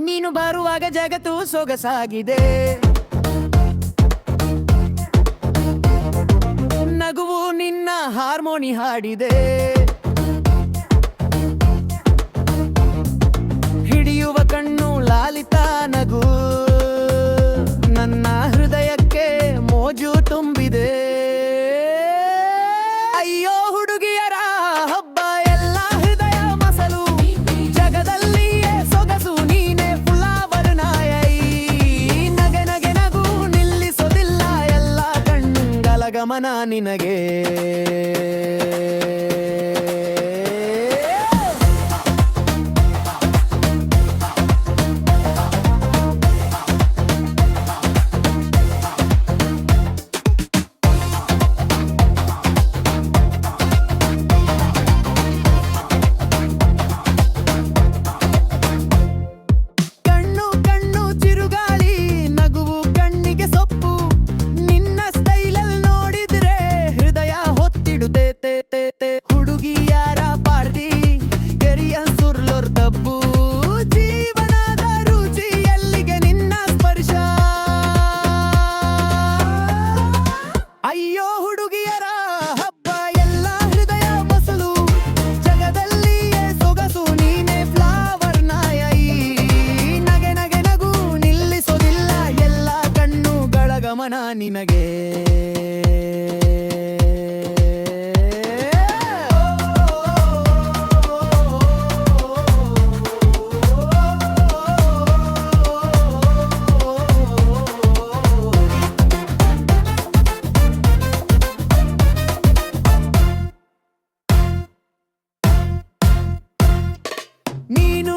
ನೀನು ಬರುವಾಗ ಜಗತ್ತು ಸೊಗಸಾಗಿದೆ. ನಗುವು ನಿನ್ನ ಹಾರ್ಮೋನಿ ಹಾಡಿದೆ. ಹಿಡಿಯುವ ಕಣ್ಣು ಲಾಲಿತಾ ನಗು ನನ್ನ ಹೃದಯಕ್ಕೆ ಮೋಜು ತುಂಬಿದೆ. ಅಯ್ಯೋ ಹುಡುಗಿಯರ ಹಬ್ಬ ಎಲ್ಲ ಹೃದಯ ಮಸಲು. ಜಗದಲ್ಲಿಯೇ ಸೊಗಸು ನೀನೆ ಫ್ಲವರ್ ನಾಯೈ. ನಗೆ ನಗೆ ನಗು ನಿಲ್ಲಿಸೋದಿಲ್ಲ ಎಲ್ಲ ಕಣ್ಣುಗಳ ಗಮನ ನಿನಗೆ. ಹುಡುಗಿಯಾರ ಪಾರ್ಟಿ ಕೆರಿಯನ್ ಸುರ್ಲೋರ್ ದಬ್ಬು. ಜೀವನದ ರುಚಿ ಎಲ್ಲಿಗೆ ನಿನ್ನ ಸ್ಪರ್ಶ. ಅಯ್ಯೋ ಹುಡುಗಿಯರ ಹಬ್ಬ ಎಲ್ಲ ಹೃದಯ ಮಸಲು. ಜಗದಲ್ಲಿಯೇ ಸೊಗಸು ನೀನೆ ಫ್ಲವರ್ ನಾಯೈ. ನಗೆ ನಗೆ ನಗು ನಿಲ್ಲಿಸೋದಿಲ್ಲ ಎಲ್ಲ ಕಣ್ಣುಗಳ ಗಮನ ನಿನಗೆ. ನೀನು